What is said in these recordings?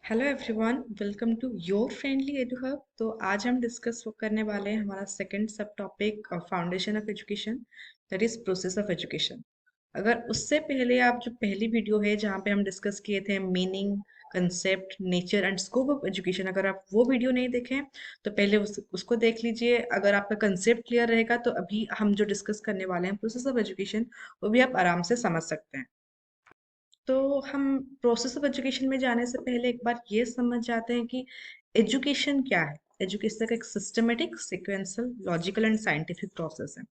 Hello everyone, welcome to your friendly edu hub. तो आज हम डिस्कस करने वाले हैं हमारा सेकंड सब topic foundation of education, that is process of education. अगर उससे पहले आप जो पहली वीडियो है जहाँ पे हम डिस्कस किए थे meaning, concept, nature and scope of education, अगर आप वो वीडियो नहीं देखें तो पहले उसको देख लीजिए। अगर आपका कंसेप्ट क्लियर रहेगा तो अभी हम जो डिस्कस करने वाले हैं प्रोसेस ऑफ एजुकेशन, वो भी आप आराम से समझ सकते हैं। तो हम प्रोसेस ऑफ एजुकेशन में जाने से पहले एक बार ये समझ जाते हैं कि एजुकेशन क्या है। एजुकेशन एक systematic, sequential, logical and scientific process है।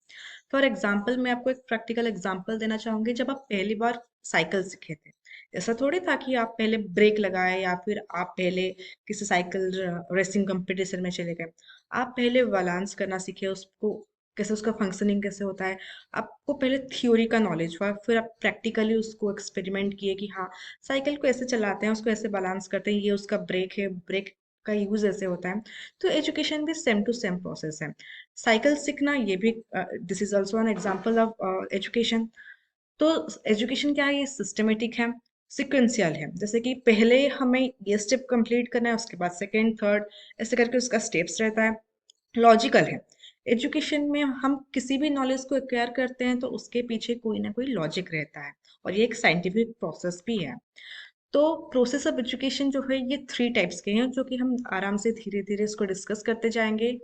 फॉर एग्जांपल, मैं आपको एक प्रैक्टिकल एग्जांपल देना चाहूंगी। जब आप पहली बार साइकिल सीखे थे, ऐसा थोड़ी था कि आप पहले ब्रेक लगाए या फिर आप पहले किसी साइकिल रेसिंग कंपटीशन में चले गए। आप पहले बैलेंस करना सीखे, उसको कैसे, उसका फंक्शनिंग कैसे होता है। आपको पहले थ्योरी का नॉलेज हुआ, फिर आप प्रैक्टिकली उसको एक्सपेरिमेंट किए कि हाँ, साइकिल को ऐसे चलाते हैं, उसको ऐसे बैलेंस करते हैं, ये उसका ब्रेक है, ब्रेक का यूज ऐसे होता है। तो एजुकेशन भी सेम टू सेम प्रोसेस है। साइकिल सीखना ये भी, this is also an example of education. तो एजुकेशन क्या है, ये सिस्टमेटिक है, सिक्वेंशियल है। जैसे कि पहले हमें ये स्टेप कंप्लीट करना है, उसके बाद सेकेंड, थर्ड, ऐसे करके उसका स्टेप्स रहता है। लॉजिकल है। एजुकेशन में हम किसी भी नॉलेज को एक्वायर करते हैं तो उसके पीछे कोई ना कोई लॉजिक रहता है, और ये एक साइंटिफिक प्रोसेस भी है। तो प्रोसेस ऑफ एजुकेशन जो है, ये थ्री टाइप्स के हैं जो कि हम आराम से धीरे धीरे इसको डिस्कस करते जाएंगे।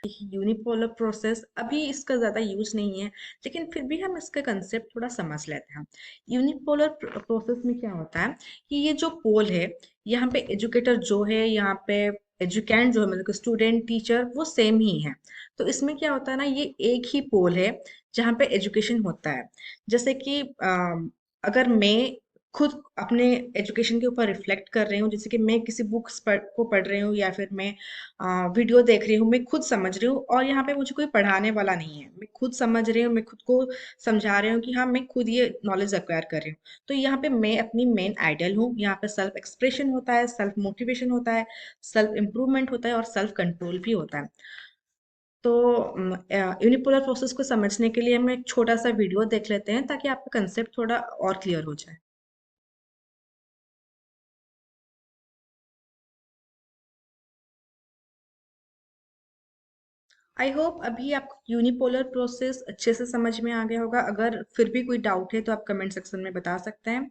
यूनिपोलर प्रोसेस अभी इसका ज़्यादा यूज नहीं है, लेकिन फिर भी हम इसका कंसेप्ट थोड़ा समझ लेते हैं। यूनिपोलर प्रोसेस में क्या होता है कि ये जो पोल है, यहाँ पे एजुकेटर जो है, यहाँ पे एजुकेंट जो है, मतलब स्टूडेंट टीचर, वो सेम ही है। तो इसमें क्या होता है ना, ये एक ही पोल है जहाँ पे एजुकेशन होता है। जैसे कि अगर मैं खुद अपने एजुकेशन के ऊपर रिफ्लेक्ट कर रही हूँ, जैसे कि मैं किसी बुक्स को पढ़ रही हूँ या फिर मैं वीडियो देख रही हूँ, मैं खुद समझ रही हूँ, और यहाँ पे मुझे कोई पढ़ाने वाला नहीं है, मैं खुद समझ रही हूँ, मैं खुद को समझा रही हूँ कि हाँ, मैं खुद ये नॉलेज एक्वायर कर रही हूँ। तो यहाँ पे मैं अपनी मेन आइडियल हूँ। यहाँ पे सेल्फ एक्सप्रेशन होता है, सेल्फ मोटिवेशन होता है, सेल्फ इम्प्रूवमेंट होता है, और सेल्फ कंट्रोल भी होता है। तो यूनिपोलर प्रोसेस को समझने के लिए हम एक छोटा सा वीडियो देख लेते हैं ताकि आपका कंसेप्ट थोड़ा और क्लियर हो जाए। आई होप अभी आपको यूनिपोलर प्रोसेस अच्छे से समझ में आ गया होगा। अगर फिर भी कोई डाउट है तो आप कमेंट सेक्शन में बता सकते हैं।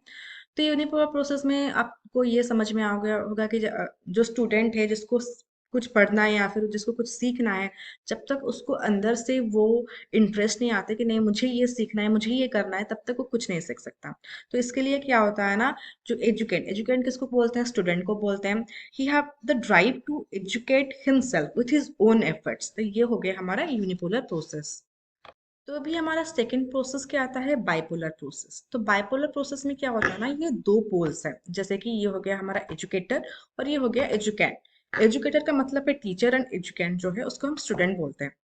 तो यूनिपोलर प्रोसेस में आपको ये समझ में आ गया होगा कि जो स्टूडेंट है, जिसको कुछ पढ़ना है या फिर जिसको कुछ सीखना है, जब तक उसको अंदर से वो इंटरेस्ट नहीं आते कि नहीं, मुझे ये सीखना है, मुझे ये करना है, तब तक वो कुछ नहीं सीख सकता। तो इसके लिए क्या होता है ना, जो एजुकेट एजुकेट किसको बोलते हैं, स्टूडेंट को बोलते हैं। He have the drive to educate himself with his own efforts. तो ये हो गया हमारा यूनिपोलर प्रोसेस। तो अभी हमारा सेकंड प्रोसेस क्या आता है, बाइपोलर प्रोसेस। तो बाइपोलर प्रोसेस में क्या होता है ना, ये दो पोल्स है। जैसे कि ये हो गया हमारा एजुकेटर, और ये हो गया एजुकेंट। एजुकेटर का मतलब है टीचर, एंड एजुकेंट जो है उसको हम स्टूडेंट बोलते हैं।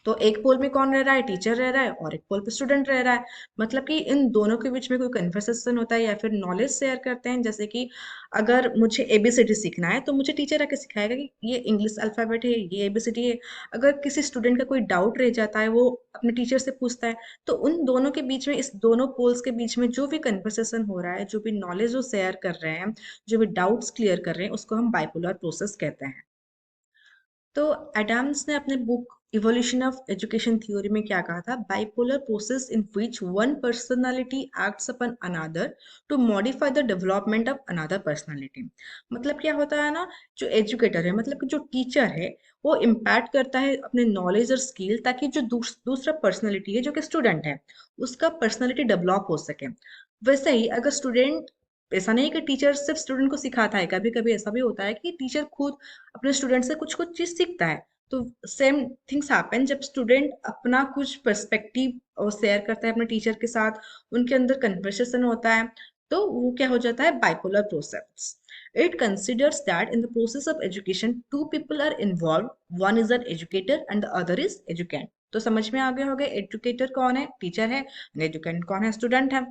तो एक पोल में कौन रह रहा है, टीचर रह रहा है, और एक पोल पे स्टूडेंट रह रहा है। मतलब कि इन दोनों के बीच में कोई कन्वर्सेशन होता है या फिर नॉलेज शेयर करते हैं। जैसे कि अगर मुझे एबीसीडी सीखना है तो मुझे टीचर आके सिखाएगा कि ये इंग्लिश अल्फाबेट है, ये एबीसीडी है। अगर किसी स्टूडेंट का कोई डाउट रह जाता है, वो अपने टीचर से पूछता है। तो उन दोनों के बीच में, इस दोनों पोल्स के बीच में जो भी कन्वर्सेशन हो रहा है, जो भी नॉलेज वो शेयर कर रहे हैं, जो भी डाउट्स क्लियर कर रहे हैं, उसको हम बाइपोलर प्रोसेस कहते हैं। तो एडम्स ने अपने book evolution of education theory में क्या कहा था, bipolar process in which one personality acts upon another to modify the development of another personality. मतलब क्या होता है ना, जो एजुकेटर है, मतलब कि जो टीचर है, वो इम्पैक्ट करता है अपने नॉलेज और स्किल, ताकि जो दूसरा पर्सनालिटी है, जो कि स्टूडेंट है, उसका पर्सनालिटी डेवलप हो सके। वैसे ही अगर स्टूडेंट, ऐसा नहीं कि टीचर सिर्फ स्टूडेंट को सिखाता है, कभी कभी ऐसा भी होता है कि टीचर खुद अपने स्टूडेंट से कुछ कुछ चीज सीखता है। तो सेम थिंग्स हैपन जब स्टूडेंट अपना कुछ पर्सपेक्टिव शेयर करता है अपने टीचर के साथ, उनके अंदर कन्वर्सेशन होता है। तो वो क्या हो जाता है, bipolar process. It considers that in the process of education two people are involve, one is an educator and the other is educant. तो समझ में आ गया होगा, एजुकेटर कौन है, टीचर है, एजुकेंट कौन है, स्टूडेंट है।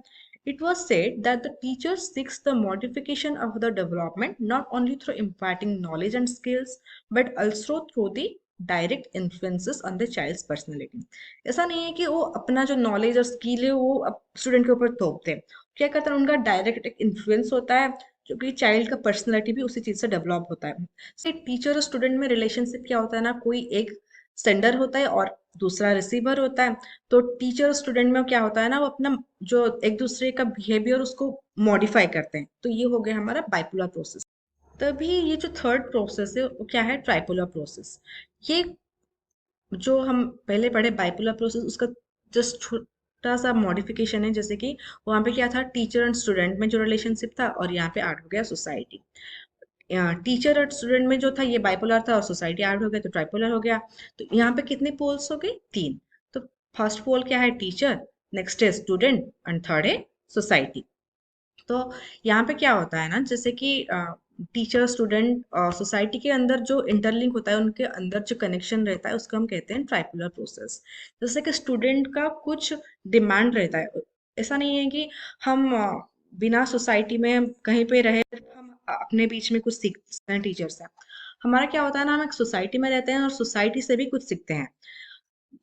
It was said that the teacher seeks the modification of the development not only through imparting knowledge and skills, but also through the direct influences on the child's personality. ऐसा नहीं है कि वो अपना जो नॉलेज और skill है वो स्टूडेंट के ऊपर थोपते हैं। क्या करता है, उनका डायरेक्ट एक इन्फ्लुएंस होता है, जो कि चाइल्ड का पर्सनैलिटी भी उसी चीज से डेवलप होता है। से टीचर और स्टूडेंट में रिलेशनशिप क्या होता है ना, कोई एक सेंडर होता है और दूसरा रिसीवर होता है। तो टीचर और स्टूडेंट में क्या होता है ना, वो अपना जो एक दूसरे का बिहेवियर उसको मॉडिफाई करते हैं। तो ये हो गया हमारा बाइपोलर प्रोसेस। तभी ये जो थर्ड प्रोसेस है वो क्या है, ट्राइपोलर प्रोसेस। ये जो हम पहले पढ़े बाइपोलर प्रोसेस, उसका जस्ट छोटा सा मॉडिफिकेशन है। जैसे कि वहां पे क्या था, टीचर एंड स्टूडेंट में जो रिलेशनशिप था, और यहाँ पे ऐड हो गया सोसाइटी। टीचर और स्टूडेंट में जो था ये बाइपोलर था, और सोसाइटी ऐड हो गया तो ट्राइपोलर हो गया। तो यहाँ पे कितने पोल्स हो गए, तीन। तो फर्स्ट पोल क्या है, टीचर, नेक्स्ट है स्टूडेंट, एंड थर्ड है सोसाइटी। तो यहाँ पे क्या होता है ना, जैसे कि टीचर स्टूडेंट सोसाइटी के अंदर जो इंटरलिंक होता है, उनके अंदर जो कनेक्शन रहता है, उसको हम कहते हैं ट्राइपुलर प्रोसेस। जैसे कि स्टूडेंट का कुछ डिमांड रहता है। ऐसा नहीं है कि हम बिना सोसाइटी में कहीं पे रहे हम अपने बीच में कुछ सीखते हैं टीचर से। हमारा क्या होता है ना, हम एक सोसाइटी में रहते हैं और सोसाइटी से भी कुछ सीखते हैं।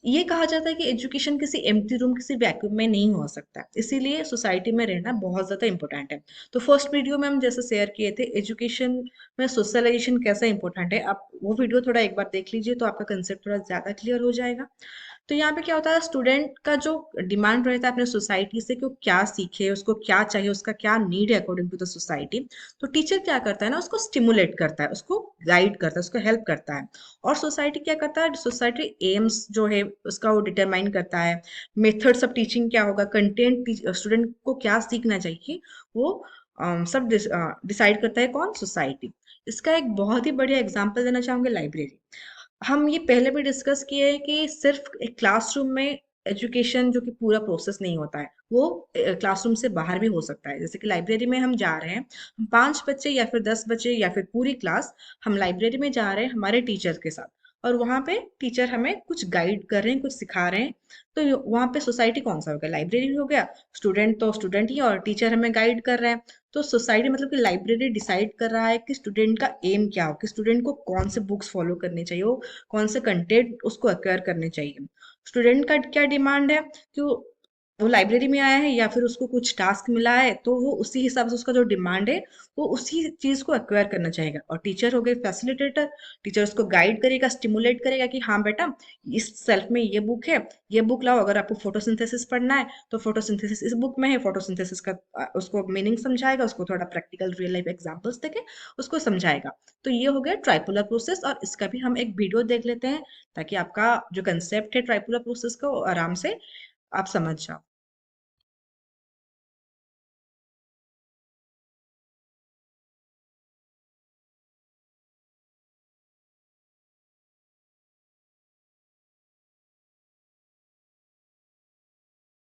ये कहा जाता है कि एजुकेशन किसी एम्प्टी रूम, किसी वैक्यूम में नहीं हो सकता है, इसीलिए सोसाइटी में रहना बहुत ज़्यादा इंपॉर्टेंट है। तो फर्स्ट वीडियो में हम जैसे शेयर किए थे, एजुकेशन में सोशलाइजेशन कैसा इंपॉर्टेंट है, आप वो वीडियो थोड़ा एक बार देख लीजिए तो आपका कंसेप्ट थोड़ा ज़्यादा क्लियर हो जाएगा। तो यहाँ पे क्या होता है, स्टूडेंट का जो डिमांड रहता है अपने सोसाइटी से कि वो क्या सीखे, उसको क्या चाहिए, उसका क्या नीड है अकॉर्डिंग टू द सोसाइटी। तो टीचर क्या करता है ना, उसको स्टिमुलेट करता है, उसको गाइड करता है, उसको हेल्प करता है। और सोसाइटी क्या करता है, सोसाइटी एम्स जो है उसका वो डिटरमाइन करता है। मेथड्स ऑफ टीचिंग क्या होगा, कंटेंट स्टूडेंट को क्या सीखना चाहिए, वो सब डिसाइड करता है कौन, सोसाइटी। इसका एक बहुत ही बढ़िया एग्जांपल देना चाहूंगे, लाइब्रेरी। हम ये पहले भी डिस्कस किए हैं कि सिर्फ एक क्लासरूम में एजुकेशन जो कि पूरा प्रोसेस नहीं होता है, वो क्लासरूम से बाहर भी हो सकता है। जैसे कि लाइब्रेरी में हम जा रहे हैं, हम 5 बच्चे या फिर 10 बच्चे या फिर पूरी क्लास, हम लाइब्रेरी में जा रहे हैं हमारे टीचर के साथ, और वहाँ पे टीचर हमें कुछ गाइड कर रहे हैं, कुछ सिखा रहे हैं। तो वहाँ पे सोसाइटी कौन सा हो गया, लाइब्रेरी हो गया। स्टूडेंट तो स्टूडेंट ही, और टीचर हमें गाइड कर रहे हैं। तो सोसाइटी मतलब कि लाइब्रेरी डिसाइड कर रहा है कि स्टूडेंट का एम क्या हो, कि स्टूडेंट को कौन से बुक्स फॉलो करने चाहिए, वो कौन से कंटेंट उसको एक्वायर करने चाहिए। स्टूडेंट का क्या डिमांड है कि वो लाइब्रेरी में आया है या फिर उसको कुछ टास्क मिला है, तो वो उसी हिसाब से उसका जो डिमांड है वो उसी चीज को एक्वायर करना चाहेगा। और टीचर हो गए फैसिलिटेटर, टीचर उसको गाइड करेगा, स्टिमुलेट करेगा कि हाँ बेटा, इस सेल्फ में ये बुक है, ये बुक लाओ। अगर आपको फोटोसिंथेसिस पढ़ना है तो फोटोसिंथेसिस इस बुक में है, फोटोसिंथेसिस का उसको मीनिंग समझाएगा, उसको थोड़ा प्रैक्टिकल रियल लाइफ एग्जांपल्स देके उसको समझाएगा। तो ये हो गया ट्राइपुलर प्रोसेस, और इसका भी हम एक वीडियो देख लेते हैं, ताकि आपका जो कंसेप्ट है ट्राइपुलर प्रोसेस का वो आराम से आप समझ जाओ।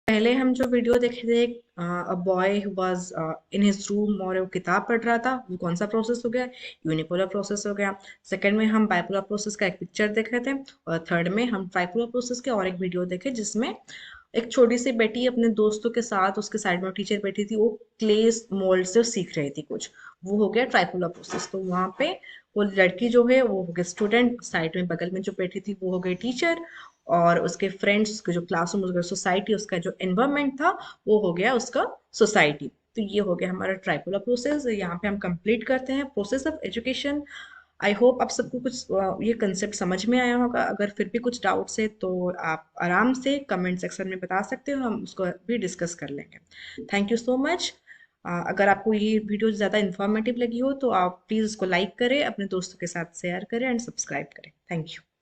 पहले हम जो वीडियो देखे थे, a boy was in his room और वो किताब पढ़ रहा था, वो कौन सा प्रोसेस हो गया, यूनिपोलर प्रोसेस हो गया। सेकंड में हम बाइपोलर प्रोसेस का एक पिक्चर देखे थे, और थर्ड में हम ट्राइपोलर प्रोसेस के और एक वीडियो देखे, जिसमें एक छोटी सी बेटी अपने दोस्तों के साथ, उसके साइड में टीचर बैठी थी, वो क्ले मोल्ड से सीख रही थी कुछ। वो हो गया ट्राइपोलर प्रोसेस। तो वहां पे वो लड़की जो है वो हो गई स्टूडेंट, साइड में बगल में जो बैठी थी वो हो गई टीचर, और उसके फ्रेंड्स, उसके जो क्लासरूम, उसका सोसाइटी, उसका जो एनवायरमेंट था, वो हो गया उसका सोसाइटी। तो ये हो गया हमारा ट्राइपोलर प्रोसेस। यहाँ पे हम कंप्लीट करते हैं process of education. I hope आप सबको कुछ ये कंसेप्ट समझ में आया होगा। अगर फिर भी कुछ डाउट्स है तो आप आराम से कमेंट सेक्शन में बता सकते हो, हम उसको भी डिस्कस कर लेंगे। Thank you so much. अगर आपको ये वीडियो ज़्यादा इन्फॉर्मेटिव लगी हो तो आप प्लीज़ उसको लाइक करें, अपने दोस्तों के साथ शेयर करें एंड सब्सक्राइब करें। Thank you.